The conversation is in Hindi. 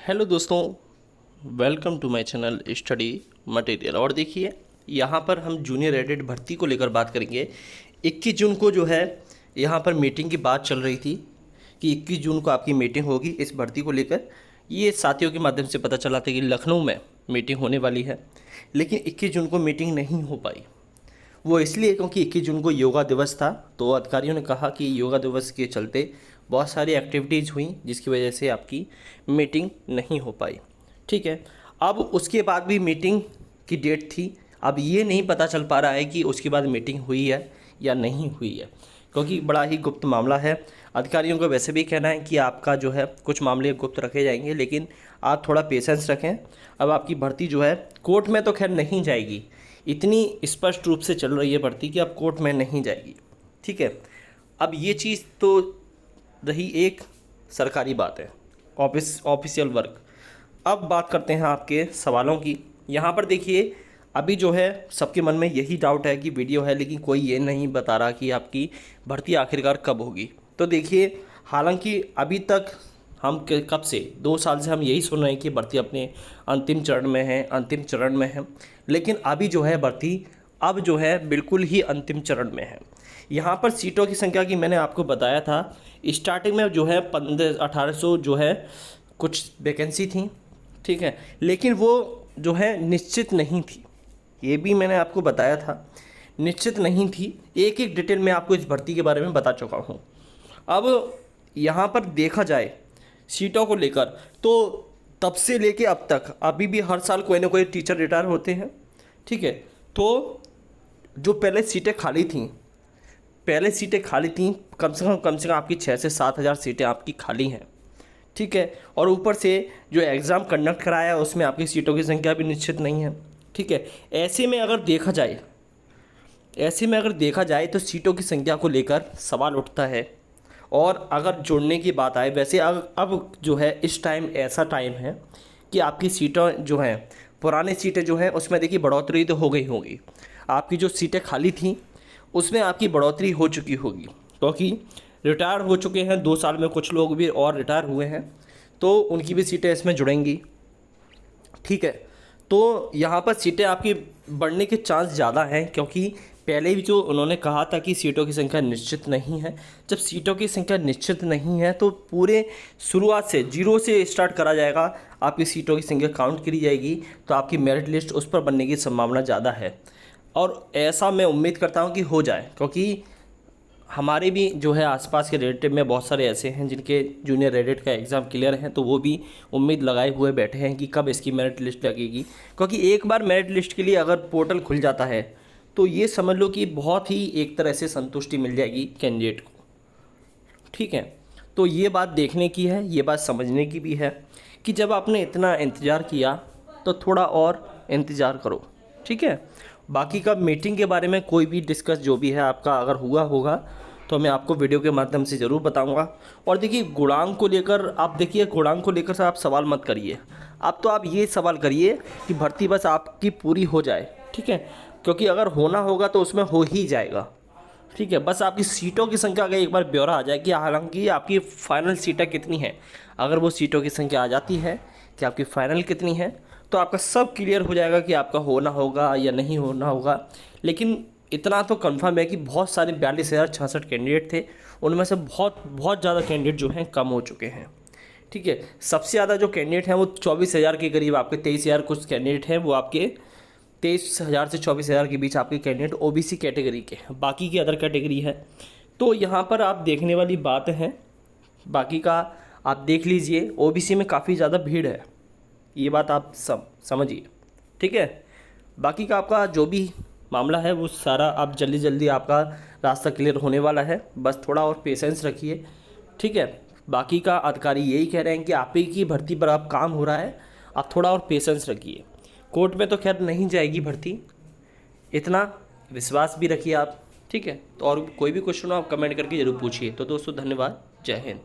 हेलो दोस्तों, welcome to my channel study material. और देखिए, यहाँ पर हम जूनियर एडेड भर्ती को लेकर बात करेंगे। 21 जून को जो है यहाँ पर मीटिंग की बात चल रही थी कि 21 जून को आपकी मीटिंग होगी इस भर्ती को लेकर। ये साथियों के माध्यम से पता चला था कि लखनऊ में मीटिंग होने वाली है, लेकिन 21 जून को मीटिंग नहीं हो पाई। वो इसलिए क्योंकि 21 जून को योगा दिवस था, तो अधिकारियों ने कहा कि योगा दिवस के चलते बहुत सारी एक्टिविटीज़ हुई जिसकी वजह से आपकी मीटिंग नहीं हो पाई। ठीक है, अब उसके बाद भी मीटिंग की डेट थी। अब ये नहीं पता चल पा रहा है कि उसके बाद मीटिंग हुई है या नहीं हुई है, क्योंकि बड़ा ही गुप्त मामला है। अधिकारियों का वैसे भी कहना है कि आपका जो है कुछ मामले गुप्त रखे जाएंगे, लेकिन आप थोड़ा पेशेंस रखें। अब आपकी भर्ती जो है कोर्ट में तो खैर नहीं जाएगी, इतनी स्पष्ट रूप से चल रही है भर्ती कि अब कोर्ट में नहीं जाएगी। ठीक है, अब ये चीज़ तो रही एक सरकारी बात है, ऑफिशियल वर्क। अब बात करते हैं आपके सवालों की। यहाँ पर देखिए, अभी जो है सबके मन में यही डाउट है कि वीडियो है, लेकिन कोई ये नहीं बता रहा कि आपकी भर्ती आखिरकार कब होगी। तो देखिए, हालांकि अभी तक हम कब से 2 साल से हम यही सुन रहे हैं कि भर्ती अपने अंतिम चरण में है, लेकिन अभी जो है भर्ती अब जो है बिल्कुल ही अंतिम चरण में है। यहाँ पर सीटों की संख्या की मैंने आपको बताया था, स्टार्टिंग में जो है 1800 जो है कुछ वैकेंसी थी। ठीक है, लेकिन वो जो है निश्चित नहीं थी, ये भी मैंने आपको बताया था, निश्चित नहीं थी। एक एक डिटेल में आपको इस भर्ती के बारे में बता चुका हूँ। अब यहाँ पर देखा जाए सीटों को लेकर, तो तब से लेके अब तक अभी भी हर साल कोई ना कोई टीचर रिटायर होते हैं। ठीक है, तो जो पहले सीटें खाली थीं कम से कम आपकी 6 से 7 हज़ार सीटें आपकी खाली हैं। ठीक है, और ऊपर से जो एग्ज़ाम कंडक्ट कराया उसमें आपकी सीटों की संख्या भी निश्चित नहीं है। ठीक है, ऐसे में अगर देखा जाए तो सीटों की संख्या को लेकर सवाल उठता है। और अगर जोड़ने की बात आए, वैसे अब जो है इस टाइम ऐसा टाइम है कि आपकी सीटें जो हैं, पुरानी सीटें जो हैं उसमें देखिए बढ़ोतरी तो हो गई होगी। आपकी जो सीटें खाली थी उसमें आपकी बढ़ोतरी हो चुकी होगी, क्योंकि रिटायर हो चुके हैं 2 साल में, कुछ लोग भी और रिटायर हुए हैं, तो उनकी भी सीटें इसमें जुड़ेंगी। ठीक है, तो यहाँ पर सीटें आपकी बढ़ने के चांस ज़्यादा हैं, क्योंकि पहले भी जो उन्होंने कहा था कि सीटों की संख्या निश्चित नहीं है। जब सीटों की संख्या निश्चित नहीं है तो पूरे शुरुआत से 0 से स्टार्ट करा जाएगा, आपकी सीटों की संख्या काउंट करी जाएगी, तो आपकी मेरिट लिस्ट उस पर बनने की संभावना ज़्यादा है। और ऐसा मैं उम्मीद करता हूँ कि हो जाए, क्योंकि हमारे भी जो है आसपास के रिलेटिव में बहुत सारे ऐसे हैं जिनके जूनियर एडेड का एग्ज़ाम क्लियर हैं, तो वो भी उम्मीद लगाए हुए बैठे हैं कि कब इसकी मेरिट लिस्ट लगेगी। क्योंकि एक बार मेरिट लिस्ट के लिए अगर पोर्टल खुल जाता है तो ये समझ लो कि बहुत ही एक तरह से संतुष्टि मिल जाएगी कैंडिडेट को। ठीक है, तो ये बात देखने की है, ये बात समझने की भी है कि जब आपने इतना इंतज़ार किया तो थोड़ा और इंतज़ार करो। ठीक है, बाकी का मीटिंग के बारे में कोई भी डिस्कस जो भी है आपका अगर हुआ होगा तो मैं आपको वीडियो के माध्यम से ज़रूर बताऊंगा। और देखिए, गुणांक को लेकर से आप सवाल मत करिए। अब तो आप ये सवाल करिए कि भर्ती बस आपकी पूरी हो जाए। ठीक है, क्योंकि अगर होना होगा तो उसमें हो ही जाएगा। ठीक है, बस आपकी सीटों की संख्या का एक बार ब्यौरा आ जाए कि हालांकि आपकी फ़ाइनल सीटें कितनी हैं। अगर वो सीटों की संख्या आ जाती है कि आपकी फ़ाइनल कितनी है, तो आपका सब क्लियर हो जाएगा कि आपका होना होगा या नहीं होना होगा। लेकिन इतना तो कंफर्म है कि बहुत सारे 42,066 कैंडिडेट थे, उनमें से बहुत ज़्यादा कैंडिडेट जो हैं कम हो चुके हैं। ठीक है, सबसे ज़्यादा जो कैंडिडेट हैं वो 24,000 के करीब, आपके 23,000 कुछ कैंडिडेट हैं, वो आपके 23,000 से 24,000 के बीच आपके कैंडिडेट ओबीसी कैटेगरी के, बाकी की अदर कैटेगरी है। तो यहाँ पर आप देखने वाली बात है, बाकी का आप देख लीजिए, ओबीसी में काफ़ी ज़्यादा भीड़ है, ये बात आप समझिए। ठीक है, बाकी का आपका जो भी मामला है वो सारा आप जल्दी आपका रास्ता क्लियर होने वाला है, बस थोड़ा और पेशेंस रखिए। ठीक है, बाकी का अधिकारी यही कह रहे हैं कि आप ही की भर्ती पर आप काम हो रहा है, आप थोड़ा और पेशेंस रखिए। कोर्ट में तो खैर नहीं जाएगी भर्ती, इतना विश्वास भी रखिए आप। ठीक है, तो और कोई भी क्वेश्चन हो आप कमेंट करके ज़रूर पूछिए। तो दोस्तों, धन्यवाद, जय हिंद।